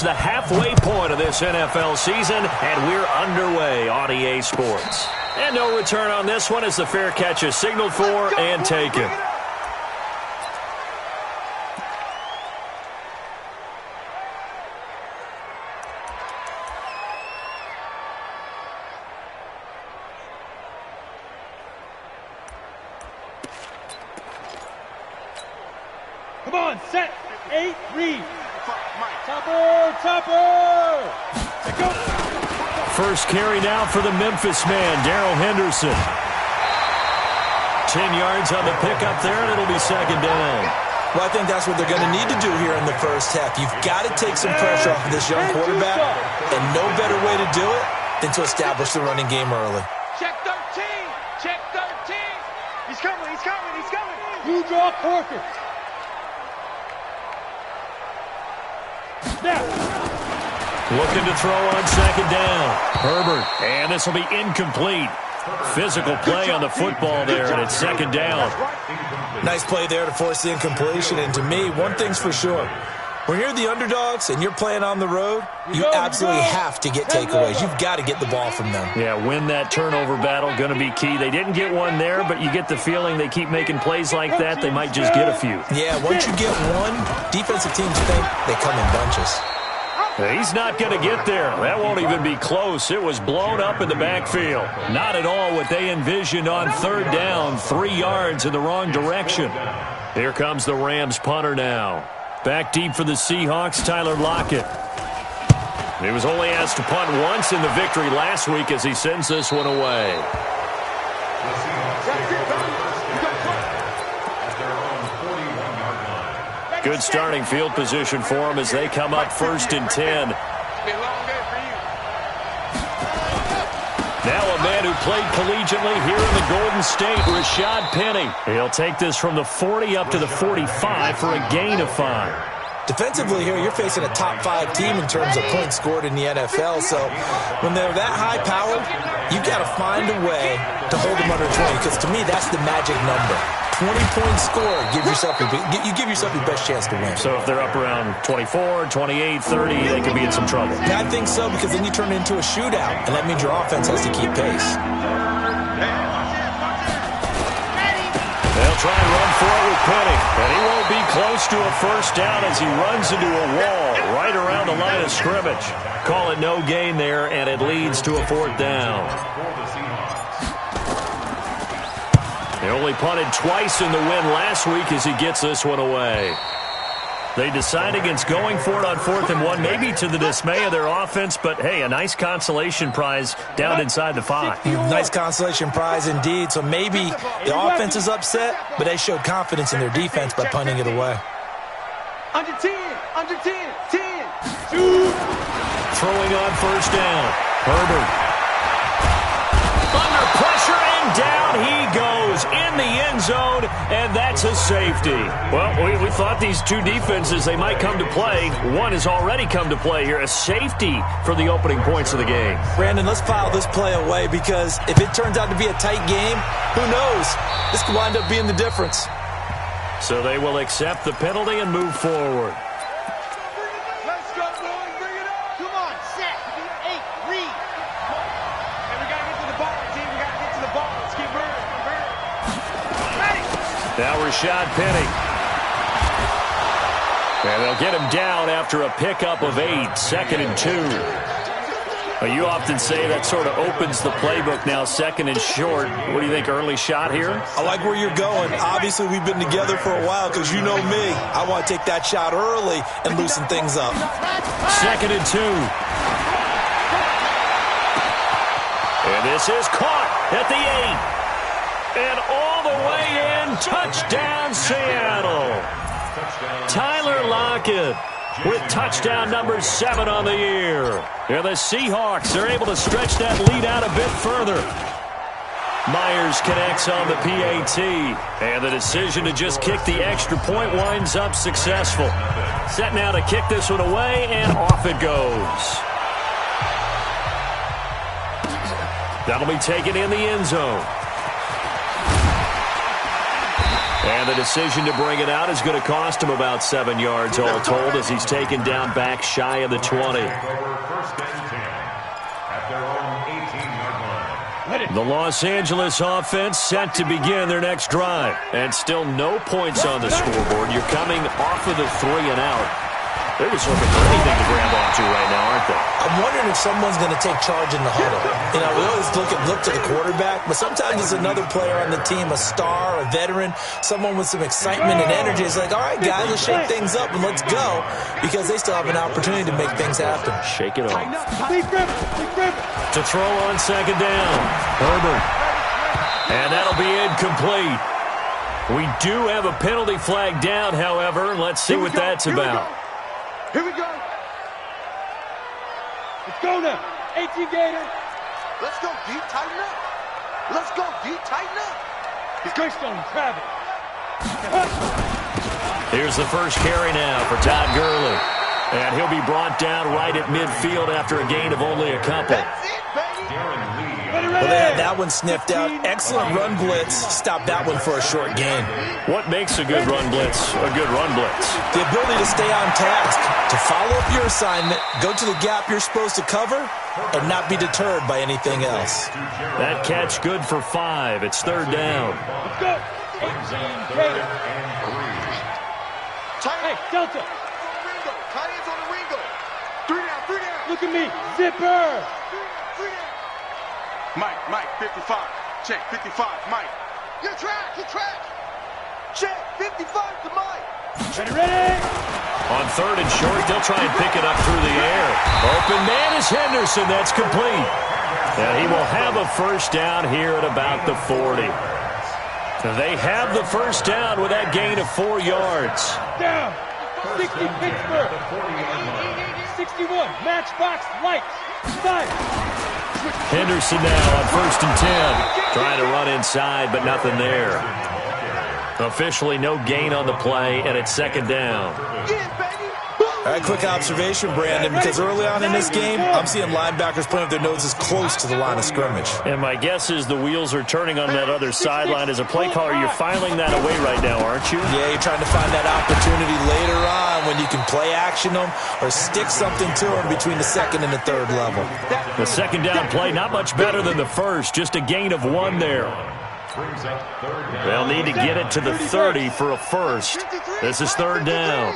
The halfway point of this NFL season, and we're underway on EA Sports. And no return on this one as the fair catch is signaled for and taken. Come on, set, 8, read. Topper! Go. First carry now for the Memphis man, Darrell Henderson. 10 yards on the pickup there, and it'll be second down. Well, I think that's what they're going to need to do here in the first half. You've got to take some pressure off of this young quarterback, and no better way to do it than to establish the running game early. Check 13! Check 13! He's coming, he's coming, he's coming! You draw Corker. Looking to throw on second down. Herbert, and this will be incomplete. Physical play on the football there, and it's second down. Nice play there to force the incompletion, and to me, one thing's for sure. When you're the underdogs and you're playing on the road, you absolutely have to get takeaways. You've got to get the ball from them. Yeah, win that turnover battle, going to be key. They didn't get one there, but you get the feeling they keep making plays like that, they might just get a few. Yeah, once you get one, defensive teams think they come in bunches. He's not going to get there. That won't even be close. It was blown up in the backfield. Not at all what they envisioned on third down. 3 yards in the wrong direction. Here comes the Rams punter now. Back deep for the Seahawks, Tyler Lockett. He was only asked to punt once in the victory last week as he sends this one away. Good starting field position for them as they come up 1st and 10. Now a man who played collegiately here in the Golden State, Rashad Penny. He'll take this from the 40 up to the 45 for a gain of 5. Defensively here, you're facing a top-5 team in terms of points scored in the NFL. So when they're that high-powered, you've got to find a way to hold them under 20, because to me, that's the magic number. 20-point score, you give yourself your best chance to win. So if they're up around 24, 28, 30, they could be in some trouble. Yeah, I think so, because then you turn it into a shootout, and that means your offense has to keep pace. They'll try and run for it with Penny, and he won't be close to a first down as he runs into a wall right around the line of scrimmage. Call it no gain there, and it leads to a 4th down. They only punted twice in the win last week as he gets this one away. They decide against going for it on 4th and 1, maybe to the dismay of their offense, but hey, a nice consolation prize down inside the 5. Nice consolation prize indeed. So maybe the offense is upset, but they showed confidence in their defense by punting it away. Under 10, 10. Throwing on 1st down. Herbert. Under pressure, and down he goes in the end zone, and that's a safety. Well, we thought these two defenses, they might come to play. One has already come to play here, a safety for the opening points of the game. Brandon, let's file this play away, because if it turns out to be a tight game, who knows? This could wind up being the difference. So they will accept the penalty and move forward. Let's go, boys. Bring it up. Come on, set. 8, read. And we got to get to the ball, team. We got to get to the ball. Let's keep running. Ready. Now Rashad Penny. And they'll get him down after a pickup of 8, 2nd and 2. You often say that sort of opens the playbook now, 2nd and short. What do you think, early shot here? I like where you're going. Obviously, we've been together for a while, because you know me. I want to take that shot early and loosen things up. 2nd and 2. And this is caught at the 8. And all the way in, touchdown Seattle. Tyler Lockett with touchdown number 7 on the year. And the Seahawks are able to stretch that lead out a bit further. Myers connects on the PAT. And the decision to just kick the extra point winds up successful. Set now to kick this one away, and off it goes. That'll be taken in the end zone. And the decision to bring it out is going to cost him about 7 yards all told as he's taken down back shy of the 20. The Los Angeles offense set to begin their next drive. And still no points on the scoreboard. You're coming off of the 3 and out. They're just looking for anything to grab onto right now, aren't they? I'm wondering if someone's going to take charge in the huddle. You know, we always look to the quarterback, but sometimes it's another player on the team, a star, a veteran, someone with some excitement and energy. It's like, all right, guys, let's shake things up and let's go, because they still have an opportunity to make things happen. Shake it off. To throw on second down. Herbert. And that'll be incomplete. We do have a penalty flag down, however. Let's see what that's about. Here we go. Let's go now. 18 Gator. Let's go, D. Tighten up. Let's go, D. Tighten up. He's Greystone, Travis. Here's the first carry now for Todd Gurley. And he'll be brought down right at midfield after a gain of only a couple. That's it, baby. Well, they had that one sniffed out. Excellent run blitz. Stopped that one for a short gain. What makes a good run blitz a good run blitz? The ability to stay on task, to follow up your assignment, go to the gap you're supposed to cover, and not be deterred by anything else. That catch good for 5. It's third down. Let's go. 18 Gator. Hey, Delta. Tight ends on the Ringo. 3 down. Look at me. Zipper. 3 down. Mike, 55. Check, 55, Mike. You're track. Check, 55 to Mike. Ready? On third and short, they'll try and pick it up through the air. Open man is Henderson. That's complete. And he will have a first down here at about the 40. They have the first down with that gain of 4 yards. Down. 60 Pittsburgh. 61 Matchbox Lights. 5. Henderson now on first and 10. Trying to run inside, but nothing there. Officially no gain on the play, and it's second down. All right, quick observation, Brandon, because early on in this game, I'm seeing linebackers playing with their noses close to the line of scrimmage. And my guess is the wheels are turning on that other sideline. As a play caller, you're filing that away right now, aren't you? Yeah, you're trying to find that opportunity later on when you can play action them or stick something to them between the second and the third level. The second down play, not much better than the first, just a gain of 1 there. They'll need to get it to the 30 for a first. This is third down.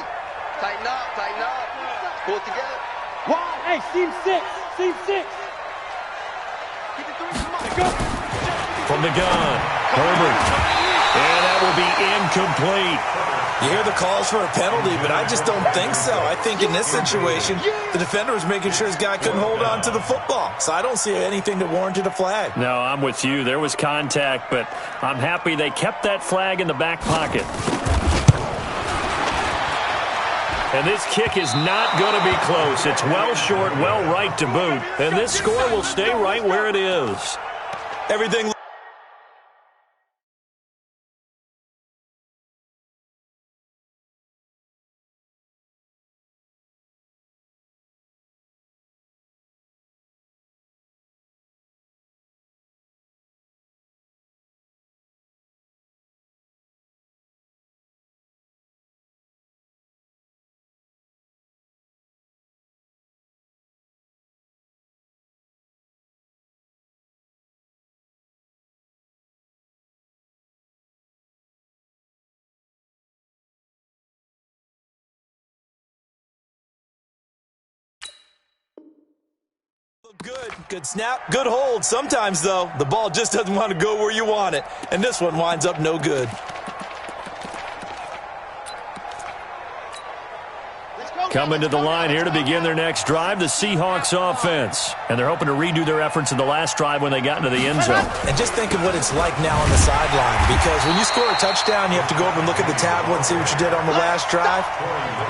Tighten up. Pull it together. Hey, seam 6. From the gun, Herbert. And that will be incomplete. You hear the calls for a penalty, but I just don't think so. I think in this situation, the defender was making sure his guy couldn't hold on to the football. So I don't see anything that warranted a flag. No, I'm with you. There was contact, but I'm happy they kept that flag in the back pocket. And this kick is not going to be close. It's well short, well right to boot. And this score will stay right where it is. Everything. Good snap, good hold. Sometimes, though, the ball just doesn't want to go where you want it. And this one winds up no good. Coming to the line here to begin their next drive, the Seahawks offense. And they're hoping to redo their efforts in the last drive when they got into the end zone. And just think of what it's like now on the sideline, because when you score a touchdown, you have to go over and look at the tablet and see what you did on the last drive.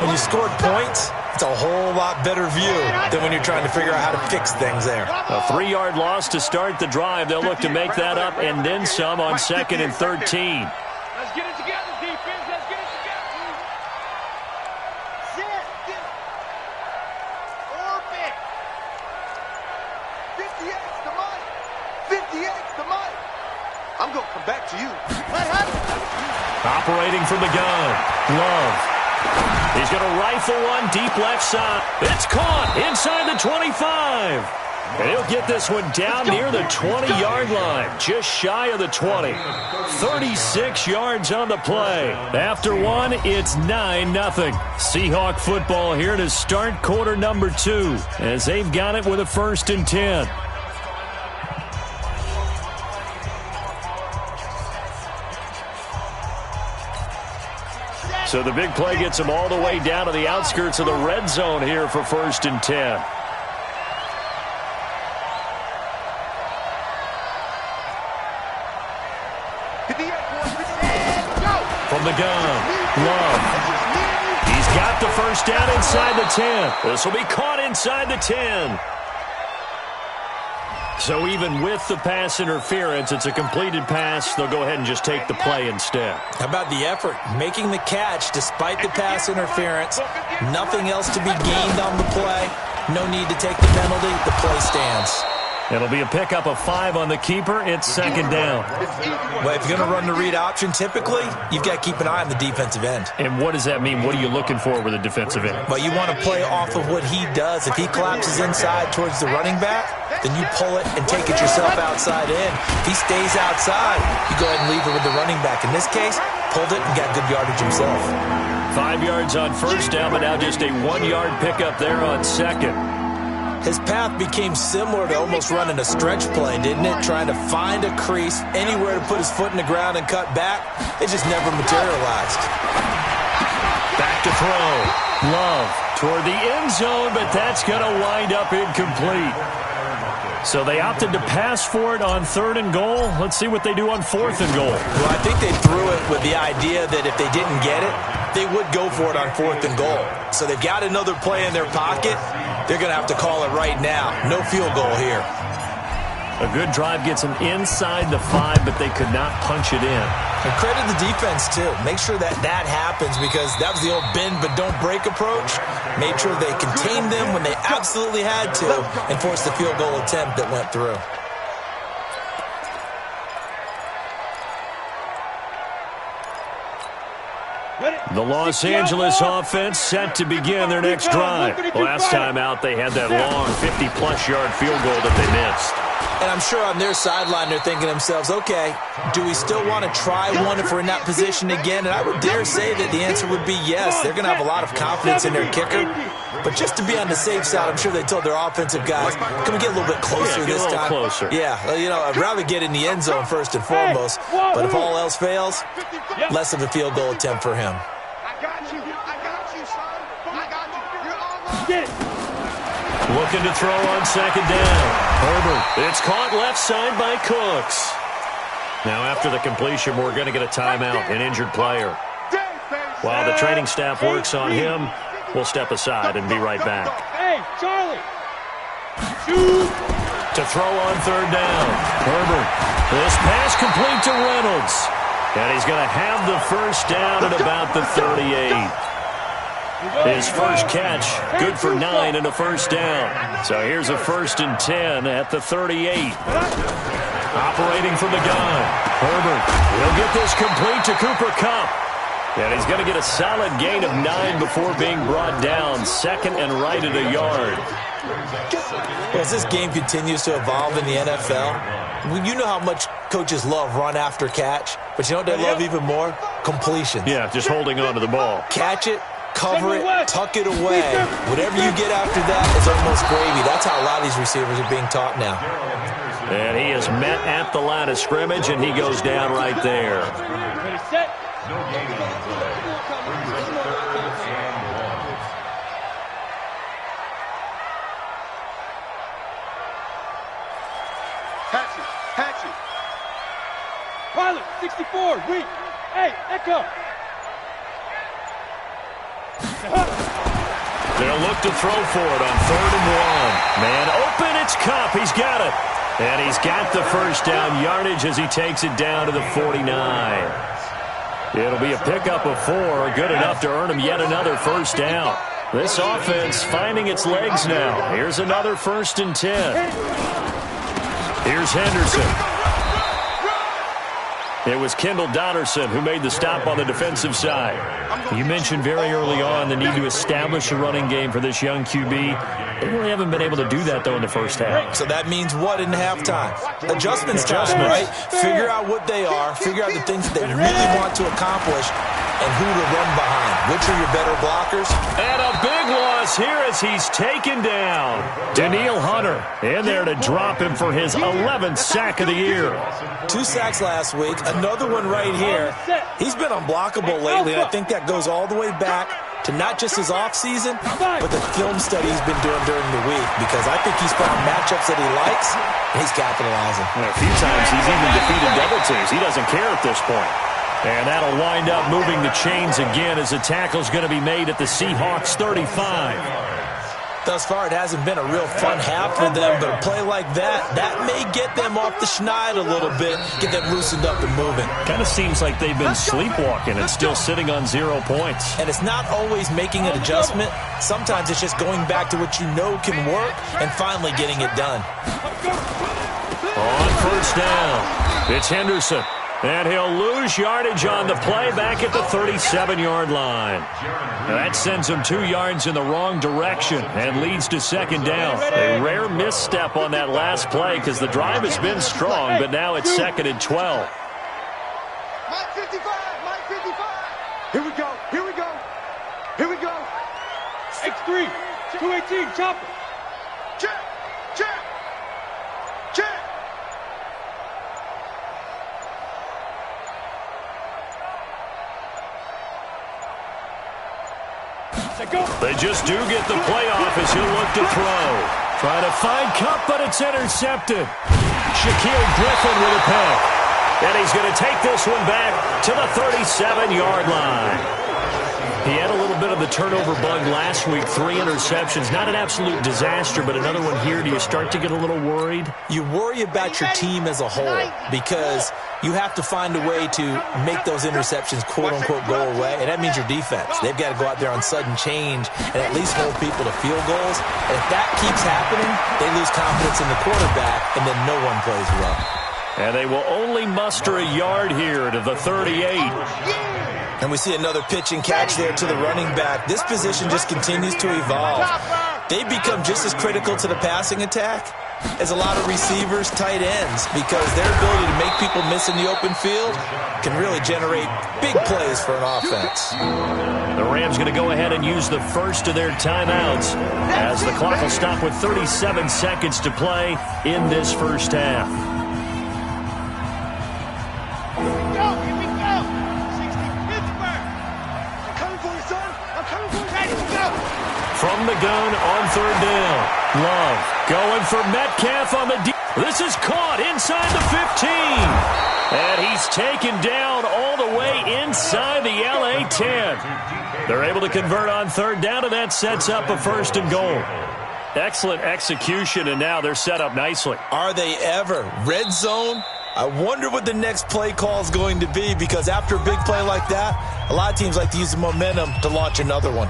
When you scored points, it's a whole lot better view than when you're trying to figure out how to fix things there. A 3-yard loss to start the drive. They'll look to make that up and then some on 2nd and 13. Let's get it together, defense. Let's get it together. Sit. Orbit. 58's the Mike. 58's the Mike. I'm going to come back to you. What happened? Operating from the gun. Love. He's going to rifle one deep left side. It's caught inside the 25. And he'll get this one down near the 20-yard line, just shy of the 20. 36 yards on the play. After one, it's 9-0. Seahawk football here to start quarter number 2 as they've got it with a 1st and 10. So the big play gets him all the way down to the outskirts of the red zone here for 1st and 10. From the gun, Love. He's got the first down inside the 10. This will be caught inside the 10. So even with the pass interference, it's a completed pass. They'll go ahead and just take the play instead. How about the effort? Making the catch despite the pass interference. Nothing else to be gained on the play. No need to take the penalty. The play stands. It'll be a pickup of 5 on the keeper. It's 2nd down. Well, if you're going to run the read option, typically, you've got to keep an eye on the defensive end. And what does that mean? What are you looking for with a defensive end? Well, you want to play off of what he does. If he collapses inside towards the running back, then you pull it and take it yourself outside in. If he stays outside, you go ahead and leave it with the running back. In this case, pulled it and got good yardage himself. 5 yards on 1st down, but now just a 1-yard pickup there on 2nd. His path became similar to almost running a stretch play, didn't it? Trying to find a crease, anywhere to put his foot in the ground and cut back. It just never materialized. Back to throw. Love toward the end zone, but that's going to wind up incomplete. So they opted to pass for it on 3rd and goal. Let's see what they do on 4th and goal. Well, I think they threw it with the idea that if they didn't get it, they would go for it on 4th and goal. So they've got another play in their pocket. They're going to have to call it right now. No field goal here. A good drive gets them inside the 5, but they could not punch it in. And credit the defense, too. Make sure that happens because that was the old bend but don't break approach. Made sure they contained them when they absolutely had to and forced the field goal attempt that went through. The Los Angeles offense set to begin their next drive. Last time out, they had that long 50-plus yard field goal that they missed. And I'm sure on their sideline they're thinking to themselves, okay, do we still want to try one if we're in that position again? And I would dare say that the answer would be yes. They're going to have a lot of confidence in their kicker. But just to be on the safe side, I'm sure they told their offensive guys, can we get a little bit closer this time? Closer. Yeah, I'd rather get in the end zone first and foremost. But if all else fails, less of a field goal attempt for him. I got you, son. I got you. You're almost. Get it. Looking to throw on 2nd down. Herbert. It's caught left side by Cooks. Now after the completion, we're going to get a timeout, an injured player. While the training staff works on him, we'll step aside and be right back. Hey, Charlie. Shoot. To throw on 3rd down. Herbert. This pass complete to Reynolds. And he's going to have the first down at about the 38. His first catch, good for 9 and a first down. So here's a 1st and 10 at the 38. Operating from the gun. Herbert. He'll get this complete to Cooper Kupp. And he's going to get a solid gain of 9 before being brought down. 2nd and right at a yard. As this game continues to evolve in the NFL, you know how much coaches love run after catch, but you know what they love even more? Completions. Yeah, just holding on to the ball. Catch it, cover it, tuck it away. Whatever you get after that is almost gravy. That's how a lot of these receivers are being taught now. And he is met at the line of scrimmage, and he goes down right there. Ready, set. Hatch it. Pilot, 64, weak. Hey, Echo. They'll look to throw for it on 3rd and 1. Man open, it's Kupp. He's got it. And he's got the first down yardage as he takes it down to the 49. It'll be a pickup of 4, good enough to earn him yet another first down. This offense finding its legs now. Here's another 1st and 10. Here's Henderson. It was Kendall Donnerson who made the stop on the defensive side. You mentioned very early on the need to establish a running game for this young QB. They really haven't been able to do that, though, in the first half. So that means what in halftime? Adjustments time, right? Figure out what they are, figure out the things that they really want to accomplish, and who to run behind. Which are your better blockers? And a big loss here as he's taken down. Danielle Hunter in there to drop him for his 11th sack of the year. 2 sacks last week, another one right here. He's been unblockable lately, and I think that goes all the way back to not just his offseason, but the film study he's been doing during the week, because I think he's found matchups that he likes, and he's capitalizing. And a few times he's even defeated double teams. He doesn't care at this point. And that'll wind up moving the chains again as the tackle's going to be made at the Seahawks 35. Thus far, it hasn't been a real fun half for them, but a play like that may get them off the schneid a little bit, get them loosened up and moving. Kind of seems like they've been sleepwalking and still sitting on 0 points. And it's not always making an adjustment. Sometimes it's just going back to what you know can work and finally getting it done. On first down, it's Henderson. And he'll lose yardage on the play back at the 37-yard line. That sends him 2 yards in the wrong direction and leads to second down. A rare misstep on that last play because the drive has been strong, but now it's 2nd and 12. Mike 55, Mike 55. Here we go, here we go, here we go. X3, 218, chopper. Check, check, check. They just do get the playoff as he'll look to throw. Trying to find Cup, but it's intercepted. Shaquille Griffin with a pick. And he's going to take this one back to the 37-yard line. He had a little bit of the turnover bug last week, 3 interceptions. Not an absolute disaster, but another one here. Do you start to get a little worried? You worry about your team as a whole because you have to find a way to make those interceptions, quote-unquote, go away, and that means your defense. They've got to go out there on sudden change and at least hold people to field goals. And if that keeps happening, they lose confidence in the quarterback, and then no one plays well. And they will only muster a yard here to the 38. And we see another pitch and catch there to the running back. This position just continues to evolve. They become just as critical to the passing attack as a lot of receivers, tight ends, because their ability to make people miss in the open field can really generate big plays for an offense. The Rams going to go ahead and use the first of their timeouts as the clock will stop with 37 seconds to play in this first half. From the gun on 3rd down. Love going for Metcalf on the deep. This is caught inside the 15. And he's taken down all the way inside the LA 10. They're able to convert on 3rd down, and that sets up a 1st and goal. Excellent execution, and now they're set up nicely. Are they ever? Red zone? I wonder what the next play call is going to be, because after a big play like that, a lot of teams like to use the momentum to launch another one.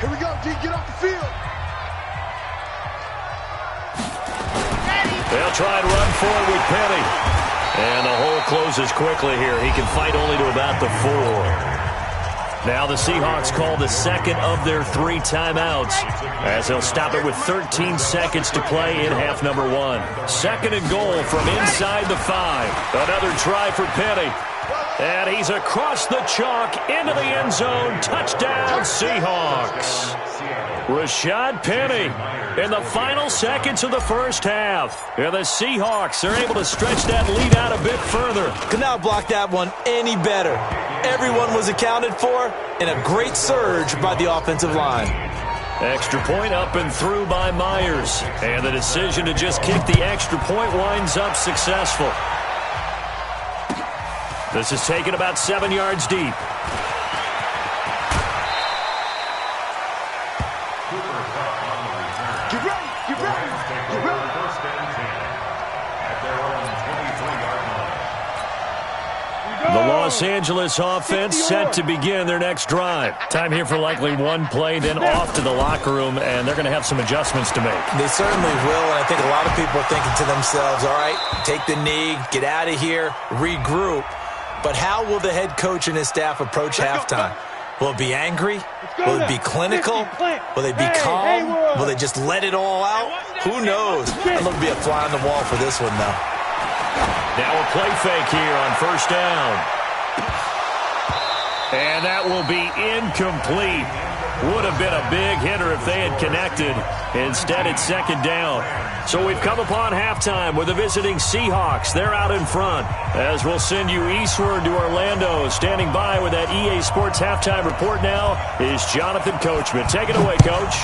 Here we go, D, get off the field. They'll try and run forward with Penny. And the hole closes quickly here. He can fight only to about the 4. Now the Seahawks call the second of their 3 timeouts as they'll stop it with 13 seconds to play in half number 1. 2nd and goal from inside the 5. Another try for Penny. And he's across the chalk into the end zone. Touchdown, Seahawks. Rashad Penny in the final seconds of the first half. And the Seahawks are able to stretch that lead out a bit further. Could not block that one any better. Everyone was accounted for, and a great surge by the offensive line. Extra point up and through by Myers. And the decision to just kick the extra point winds up successful. This is taken about 7 yards deep. Get ready, get ready, get ready. The Los Angeles offense set to begin their next drive. Time here for likely one play, then off to the locker room, and they're going to have some adjustments to make. They certainly will, and I think a lot of people are thinking to themselves, all right, take the knee, get out of here, regroup. But how will the head coach and his staff approach halftime? Will it be angry? Will it be clinical? Will they be calm? Will they just let it all out? Who knows? I'd love to be a fly on the wall for this one, though. Now a play fake here on first down. And that will be incomplete. Would have been a big hitter if they had connected. Instead, it's second down. So we've come upon halftime with the visiting Seahawks. They're out in front. As we'll send you eastward to Orlando. Standing by with that EA Sports halftime report now is Jonathan Coachman. Take it away, Coach.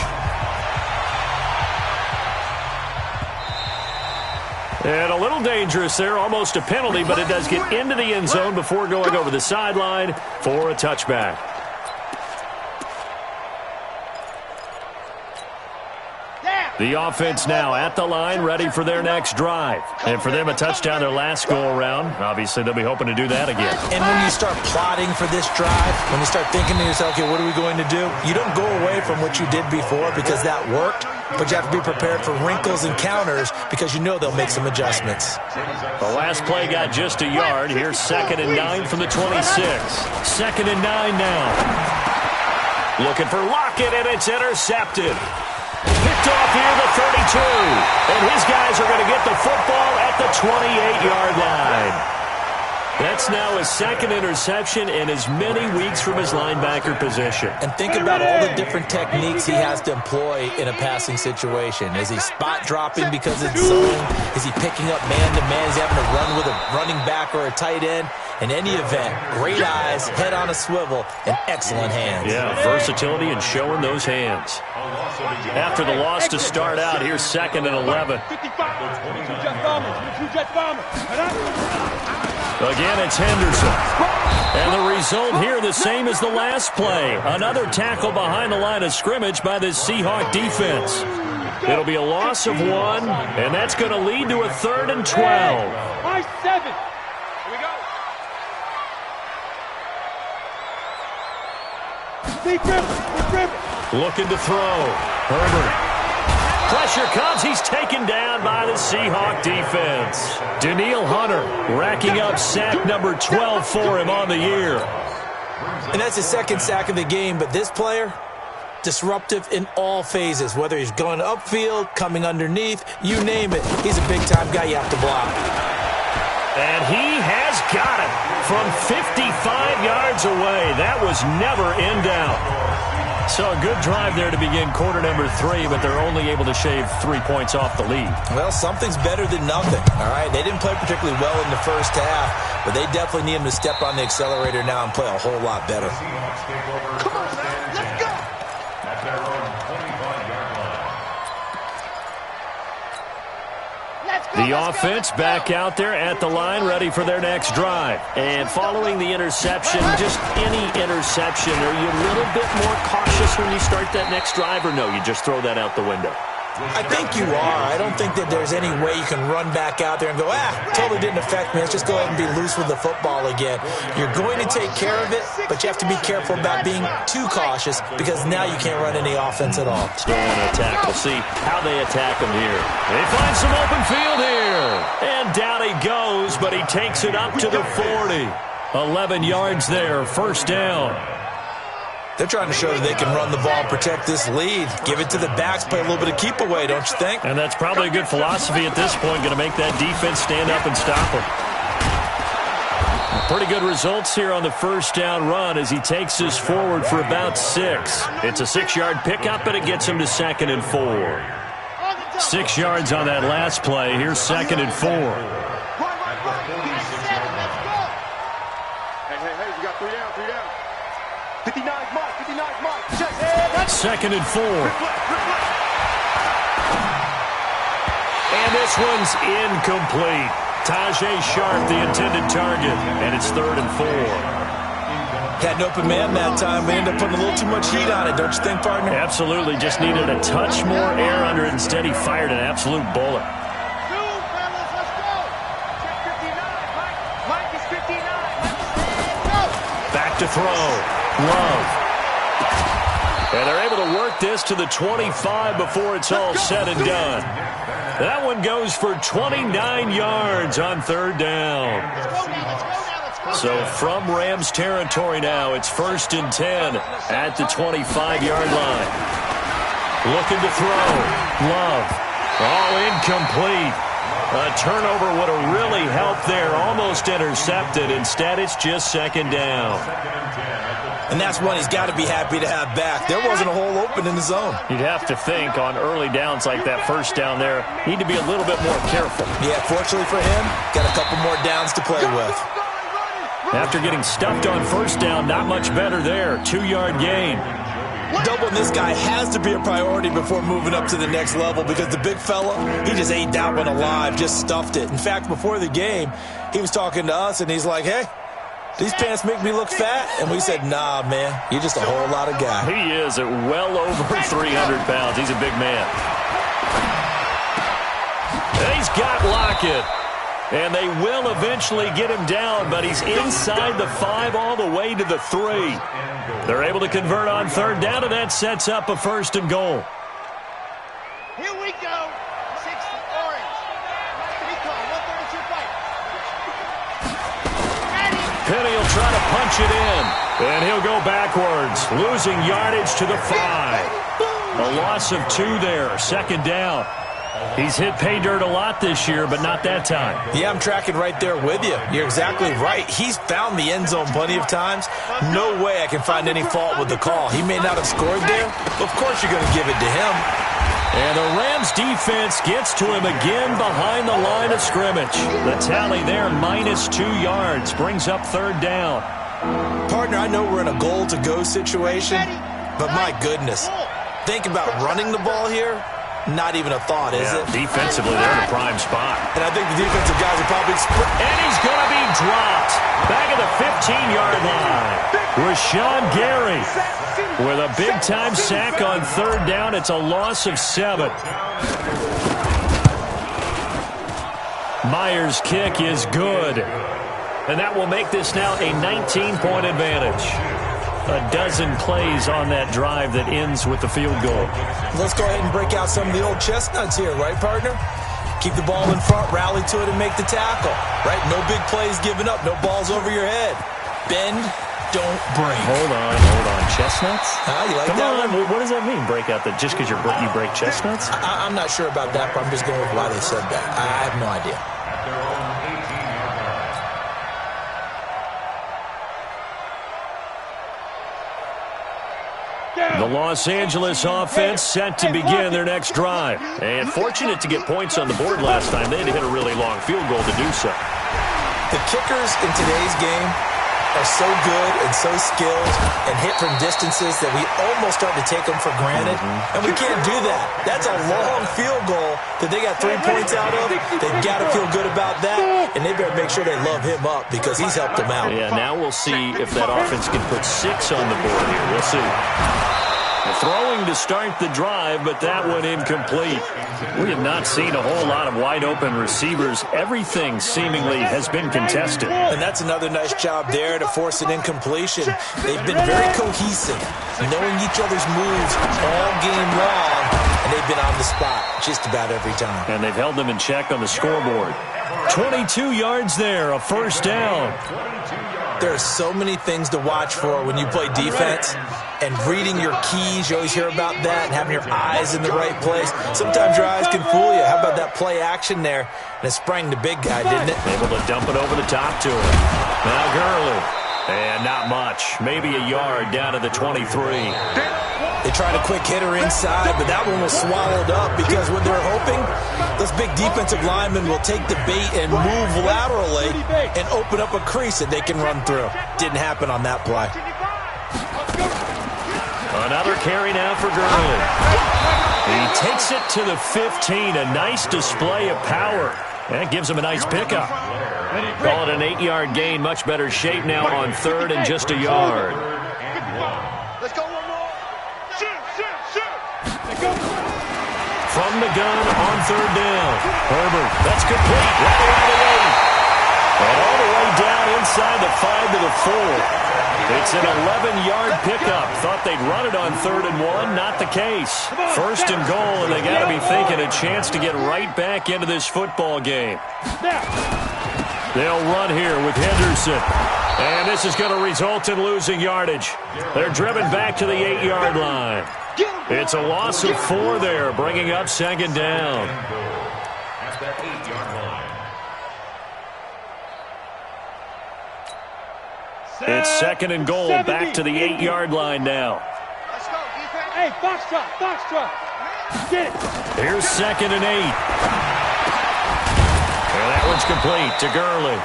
And a little dangerous there, almost a penalty, but it does get into the end zone before going over the sideline for a touchback. The offense now at the line, ready for their next drive. And for them, a touchdown their last go-around. Obviously, they'll be hoping to do that again. And when you start plotting for this drive, when you start thinking to yourself, okay, what are we going to do? You don't go away from what you did before because that worked, but you have to be prepared for wrinkles and counters because you know they'll make some adjustments. The last play got just a yard. Here's 2nd and 9 from the 26. 2nd and 9 now. Looking for Lockett, and it's intercepted. Picked off here the 32. And his guys are going to get the football at the 28-yard line. That's now his second interception in as many weeks from his linebacker position. And think about all the different techniques he has to employ in a passing situation. Is he spot dropping because it's zone? Is he picking up man-to-man? Is he having to run with a running back or a tight end? In any event, great eyes, head on a swivel, and excellent hands. Yeah, versatility and showing those hands. After the loss to start out, here's 2nd and 11. Again, it's Henderson. And the result here, the same as the last play. Another tackle behind the line of scrimmage by the Seahawk defense. It'll be a loss of 1, and that's going to lead to a 3rd and 12. I-7. Here we go. Looking to throw. Herbert. Pressure comes. He's taken down by the Seahawk defense. Danielle Hunter racking up sack number 12 for him on the year. And that's his second sack of the game, but this player, disruptive in all phases, whether he's going upfield, coming underneath, you name it. He's a big-time guy you have to block. And he has got it from 55 yards away. That was never in doubt. So a good drive there to begin quarter number 3, but they're only able to shave 3 points off the lead. Well, something's better than nothing, all right? They didn't play particularly well in the first half, but they definitely need him to step on the accelerator now and play a whole lot better. Come on, man. Let's go. The offense back out there at the line, ready for their next drive. And following the interception, just any interception, are you a little bit more cautious when you start that next drive, or no, you just throw that out the window? I think you are. I don't think that there's any way you can run back out there and go, totally didn't affect me. Let's just go ahead and be loose with the football again. You're going to take care of it, but you have to be careful about being too cautious because now you can't run any offense at all. Still want to attack. We'll see how they attack him here. They find some open field here. And down he goes, but he takes it up to the 40. 11 yards there, first down. They're trying to show that they can run the ball and protect this lead. Give it to the backs, play a little bit of keep away, don't you think? And that's probably a good philosophy at this point, going to make that defense stand up and stop them. Pretty good results here on the first down run as he takes us forward for about 6. It's a 6-yard pickup, but it gets him to 2nd and 4. 6 yards on that last play. Here's 2nd and 4. Hey, we got 3 down, 3 down. 59 Mike, 59 Mike. Check. 2nd and 4. And this one's incomplete. Tajay Sharp, the intended target, and it's 3rd and 4. Had an open man that time, but ended up putting a little too much heat on it, don't you think, partner? Absolutely, just needed a touch more air under it. Instead, he fired an absolute bullet. throw. Love. And they're able to work this to the 25 before it's all said and done. That one goes for 29 yards on third down. So from Rams territory now, it's 1st and 10 at the 25-yard line. Looking to throw. Love. All incomplete. A turnover would have really helped there. Almost intercepted. Instead, it's just 2nd down. And that's one he's got to be happy to have back. There wasn't a hole open in the zone. You'd have to think on early downs like that, first down there, need to be a little bit more careful. Yeah, fortunately for him, got a couple more downs to play with. After getting stuffed on first down, not much better there. 2-yard gain. Doubling this guy has to be a priority before moving up to the next level because the big fella, he just ate that one alive, just stuffed it. In fact, before the game, he was talking to us, and he's like, hey, these pants make me look fat. And we said, nah, man, you're just a whole lot of guy. He is at well over 300 pounds. He's a big man. And he's got Lockett. And they will eventually get him down, but he's inside the 5 all the way to the 3. They're able to convert on third down, and that sets up a 1st and goal. Here we go. 6 orange. Recon, 132 fight. Penny will try to punch it in, and he'll go backwards, losing yardage to the 5. A loss of 2 there, 2nd down. He's hit pay dirt a lot this year, but not that time. Yeah, I'm tracking right there with you. You're exactly right. He's found the end zone plenty of times. No way I can find any fault with the call. He may not have scored there, but of course you're going to give it to him. And the Rams defense gets to him again behind the line of scrimmage. The tally there, -2 yards, brings up third down. Partner, I know we're in a goal-to-go situation, but my goodness, think about running the ball here. Not even a thought, is it? Defensively, they're in a prime spot. And I think the defensive guys are probably... And he's going to be dropped. Back at the 15-yard line. Rashawn Gary with a big-time sack on third down. It's a loss of 7. Myers' kick is good. And that will make this now a 19-point advantage. A dozen plays on that drive that ends with the field goal. Let's go ahead and break out some of the old chestnuts here, right, partner? Keep the ball in front, rally to it, and make the tackle, right? No big plays given up, no balls over your head. Bend, don't break. Hold on. Chestnuts? You like Come that on. one? What does that mean, break out? That just because you break chestnuts? I'm not sure about that, but I'm just going with why they said that. I have no idea. The Los Angeles offense set to begin their next drive. And fortunate to get points on the board last time. They had to hit a really long field goal to do so. The kickers in today's game are so good and so skilled and hit from distances that we almost start to take them for granted. And we can't do that. That's a long field goal that they got 3 points out of. They've got to feel good about that. And they better make sure they love him up because he's helped them out. Yeah, now we'll see if that offense can put 6 on the board here. We'll see. Throwing to start the drive, but that one incomplete. We have not seen a whole lot of wide-open receivers. Everything seemingly has been contested. And that's another nice job there to force an incompletion. They've been very cohesive, knowing each other's moves all game long, and they've been on the spot just about every time. And they've held them in check on the scoreboard. 22 yards there, a 1st down. There are so many things to watch for when you play defense, and reading your keys, you always hear about that, and having your eyes in the right place. Sometimes your eyes can fool you. How about that play action there? And it sprang the big guy, didn't it? Able to dump it over the top to him. Now Gurley. And not much. Maybe a yard down to the 23. They tried a quick hitter inside, but that one was swallowed up because what they're hoping, those big defensive linemen will take the bait and move laterally and open up a crease that they can run through. Didn't happen on that play. Another carry now for Gurley. He takes it to the 15. A nice display of power. That gives him a nice pickup. Call it an 8-yard gain. Much better shape now on third and just a yard. Let's go one more. Shoot. From the gun on third down. Herbert, that's complete. Right around the 8. And all the way down inside the 5 to the 4. It's an 11-yard pickup. Thought they'd run it on 3rd and 1. Not the case. 1st and goal, and they got to be thinking a chance to get right back into this football game. They'll run here with Henderson. And this is going to result in losing yardage. They're driven back to the 8-yard line. It's a loss of 4 there, bringing up 2nd down. At that 8-yard line. It's 2nd and goal, back to the 8-yard line now. Let's go, defense. Hey, Foxtrot. Get it. Here's 2nd and 8. And that one's complete to Gurley.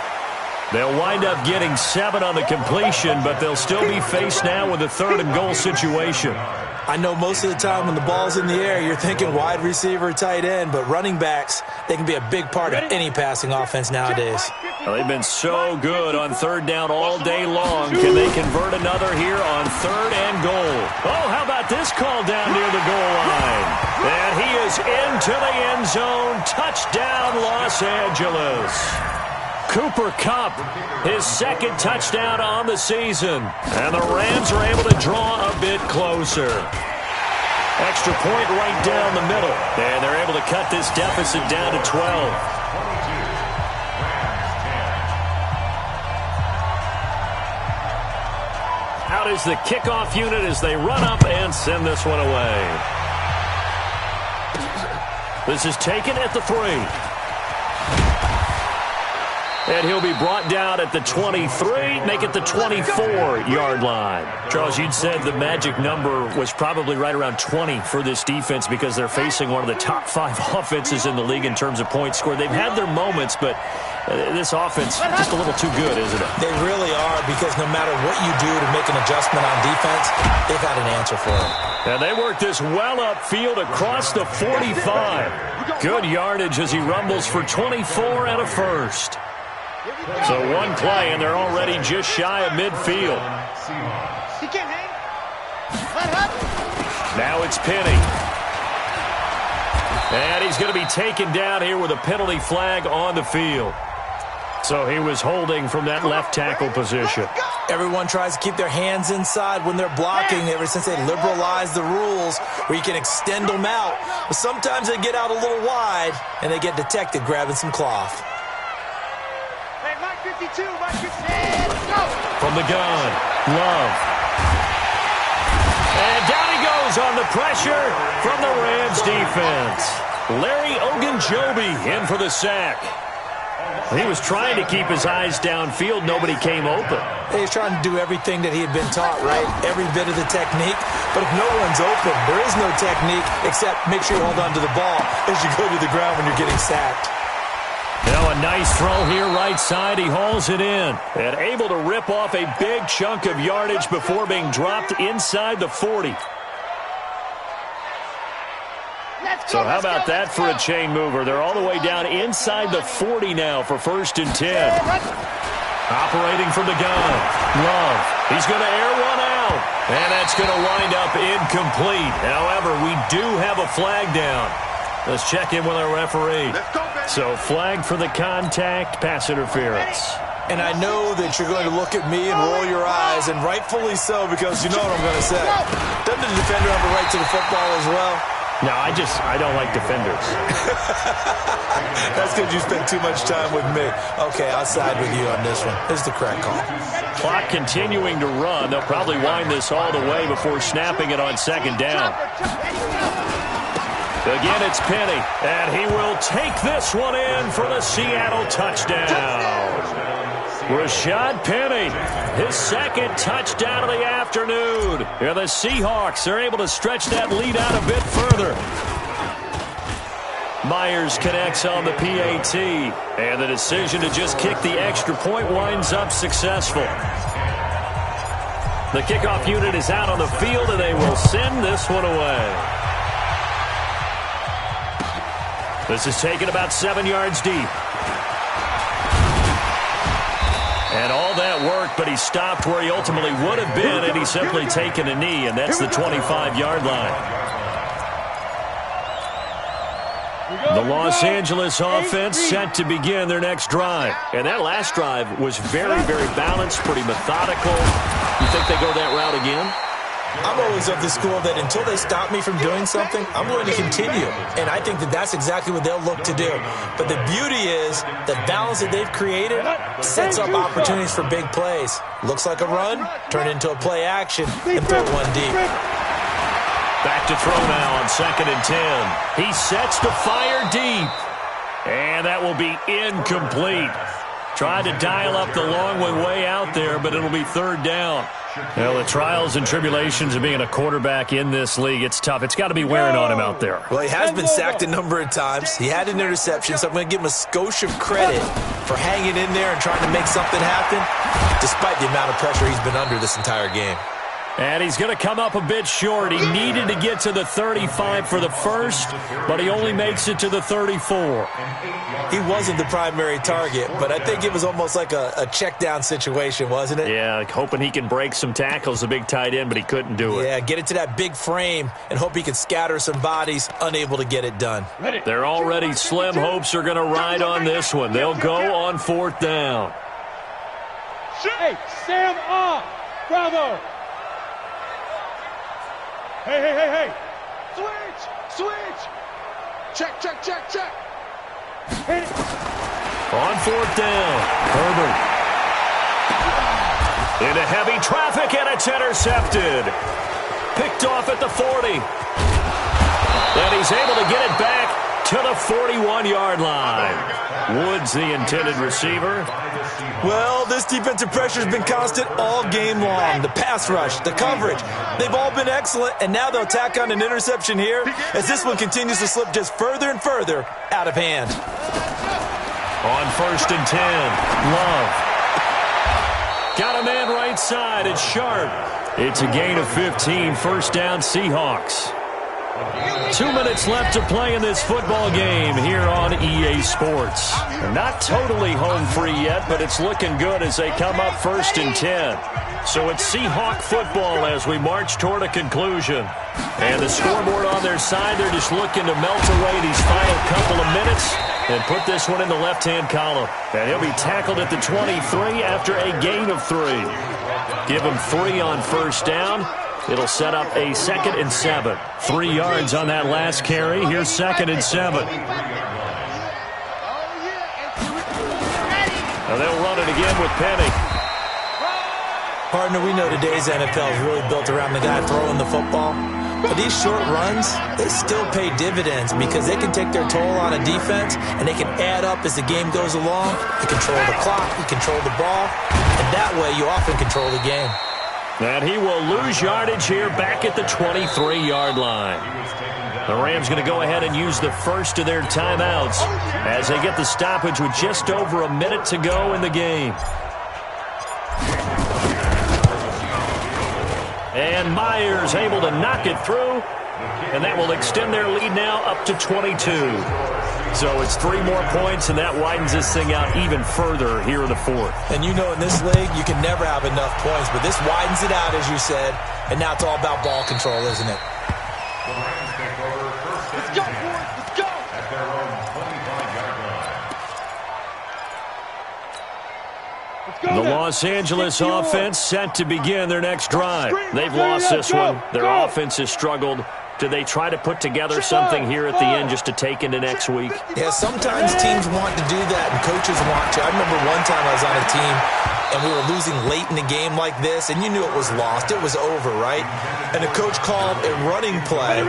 They'll wind up getting 7 on the completion, but they'll still be faced now with a 3rd and goal situation. I know most of the time when the ball's in the air, you're thinking wide receiver, tight end, but running backs, they can be a big part of any passing offense nowadays. Well, they've been so good on 3rd down all day long. Can they convert another here on 3rd and goal? Oh, how about this call down near the goal line? And he is into the end zone. Touchdown, Los Angeles. Cooper Kupp, his 2nd touchdown on the season. And the Rams are able to draw a bit closer. Extra point right down the middle. And they're able to cut this deficit down to 12. Out is the kickoff unit as they run up and send this one away. This is taken at the 3. And he'll be brought down at the 23, make it the 24-yard line. Charles, you'd said the magic number was probably right around 20 for this defense because they're facing one of the top 5 offenses in the league in terms of points scored. They've had their moments, but this offense just a little too good, isn't it? They really are, because no matter what you do to make an adjustment on defense, they've got an answer for it. And they work this well upfield across the 45. Good yardage as he rumbles for 24 and a first. So one play, and they're already just shy of midfield. He can't hang. Now it's Penny. And he's going to be taken down here with a penalty flag on the field. So he was holding from that left tackle position. Everyone tries to keep their hands inside when they're blocking ever since they liberalized the rules where you can extend them out. But sometimes they get out a little wide, and they get detected grabbing some cloth. Hey, Mike 52, Mike 52. Let's go. From the gun, Love. And down he goes on the pressure from the Rams defense. Larry Ogunjobi in for the sack. He was trying to keep his eyes downfield. Nobody came open. He's trying to do everything that he had been taught, right? Every bit of the technique. But if no one's open, there is no technique except make sure you hold on to the ball as you go to the ground when you're getting sacked. Now a nice throw here right side. He hauls it in. And able to rip off a big chunk of yardage before being dropped inside the 40. So how about that for a chain mover? They're all the way down inside the 40 now for 1st and 10. Operating from the gun. Love. He's going to air one out. And that's going to wind up incomplete. However, we do have a flag down. Let's check in with our referee. So flag for the contact, pass interference. And I know that you're going to look at me and roll your eyes, and rightfully so, because you know what I'm going to say. Doesn't the defender have a right to the football as well? No, I don't like defenders. That's because you spent too much time with me. Okay, I'll side with you on this one. This is the correct call. Clock continuing to run. They'll probably wind this all the way before snapping it on 2nd down. Again, it's Penny, and he will take this one in for the Seattle touchdown. Rashad Penny, his 2nd touchdown of the afternoon. And the Seahawks are able to stretch that lead out a bit further. Myers connects on the PAT, and the decision to just kick the extra point winds up successful. The kickoff unit is out on the field, and they will send this one away. This is taken about 7 yards deep. And all that worked, but he stopped where he ultimately would have been, and he's simply taken a knee, and that's the 25-yard line. The Los Angeles offense set to begin their next drive. And that last drive was very, very balanced, pretty methodical. You think they go that route again? I'm always of the school that until they stop me from doing something, I'm going to continue. And I think that that's exactly what they'll look to do. But the beauty is the balance that they've created sets up opportunities for big plays. Looks like a run, turn into a play action, and throw one deep. Back to throw now on 2nd and 10. He sets to fire deep. And that will be incomplete. Tried to dial up the long one way out there, but it'll be 3rd down. Well, the trials and tribulations of being a quarterback in this league, it's tough. It's got to be wearing on him out there. Well, he has been sacked a number of times. He had an interception, so I'm going to give him a skosh of credit for hanging in there and trying to make something happen, despite the amount of pressure he's been under this entire game. And he's going to come up a bit short. He needed to get to the 35 for the first, but he only makes it to the 34. He wasn't the primary target, but I think it was almost like a check down situation, wasn't it? Yeah, hoping he can break some tackles, a big tight end, but he couldn't do it. Yeah, get it to that big frame and hope he can scatter some bodies, unable to get it done. Their already slim hopes are going to ride on this one. They'll go on 4th down. Hey, Sam off. Bravo. Hey, hey, hey, hey. Switch. Check. Hit it. On 4th down, Herbert. Into heavy traffic, and it's intercepted. Picked off at the 40. And he's able to get it back to the 41-yard line. Woods, the intended receiver. Well, this defensive pressure has been constant all game long. The pass rush, the coverage, they've all been excellent, and now they'll tack on an interception here as this one continues to slip just further and further out of hand. On 1st and 10, Love. Got a man right side. It's Sharp. It's a gain of 15. 1st down, Seahawks. 2 minutes left to play in this football game here on EA Sports. Not totally home free yet, but it's looking good as they come up 1st and 10. So it's Seahawk football as we march toward a conclusion. And the scoreboard on their side, they're just looking to melt away these final couple of minutes and put this one in the left-hand column. And he'll be tackled at the 23 after a gain of 3. Give him 3 on 1st down. It'll set up a 2nd and 7. 3 yards on that last carry. Here's 2nd and 7. Now they'll run it again with Penny. Partner, we know today's NFL is really built around the guy throwing the football. But these short runs, they still pay dividends because they can take their toll on a defense and they can add up as the game goes along. You control the clock, you control the ball, and that way you often control the game. And he will lose yardage here back at the 23-yard line. The Rams going to go ahead and use the first of their timeouts as they get the stoppage with just over a minute to go in the game. And Myers able to knock it through, and that will extend their lead now up to 22. So it's 3 more points, and that widens this thing out even further here in the 4th. And you know in this league, you can never have enough points, but this widens it out, as you said, and now it's all about ball control, isn't it? Let's go, boys. Let's go. At their own 25-yard line. The Los Angeles offense set to begin their next drive. They've lost this one. Their offense has struggled. Do they try to put together something here at the end just to take into next week? Yeah, sometimes teams want to do that and coaches want to. I remember one time I was on a team and we were losing late in the game like this, and you knew it was lost. It was over, right? And the coach called a running play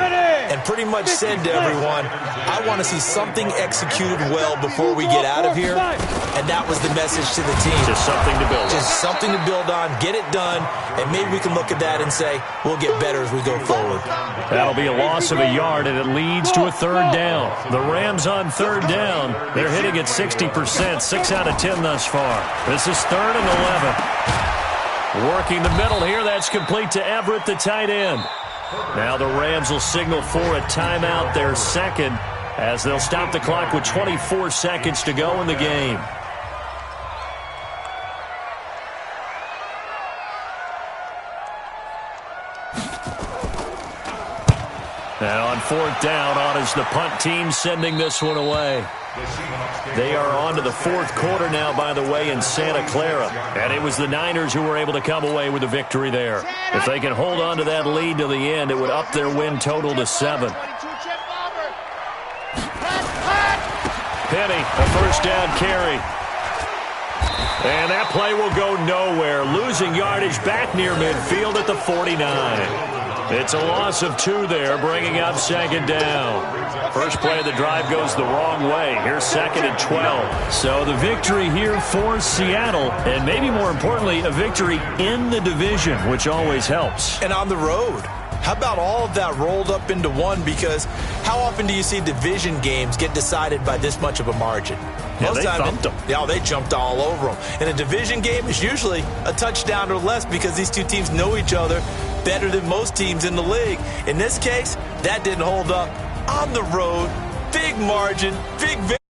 and pretty much said to everyone, I want to see something executed well before we get out of here. And that was the message to the team. Just something to build on. Just something to build on, get it done, and maybe we can look at that and say, we'll get better as we go forward. That'll be a loss of a yard, and it leads to a 3rd down. The Rams on 3rd down. They're hitting at 60%, 6 out of 10 thus far. This is 3rd and 11. Working the middle here, that's complete to Everett, the tight end. Now the Rams will signal for a timeout, their 2nd, as they'll stop the clock with 24 seconds to go in the game. Now on 4th down on as the punt team sending this one away. They are on to the 4th quarter now, by the way, in Santa Clara. And it was the Niners who were able to come away with a victory there. If they can hold on to that lead to the end, it would up their win total to 7. Penny, a first down carry. And that play will go nowhere. Losing yardage back near midfield at the 49. It's a loss of 2 there, bringing up 2nd down. First play of the drive goes the wrong way. Here's 2nd and 12. So the victory here for Seattle, and maybe more importantly, a victory in the division, which always helps. And on the road. How about all of that rolled up into one? Because how often do you see division games get decided by this much of a margin? Yeah, they thumped them. Yeah, they jumped all over them. And a division game is usually a touchdown or less because these two teams know each other better than most teams in the league. In this case, that didn't hold up. On the road, big margin, big victory.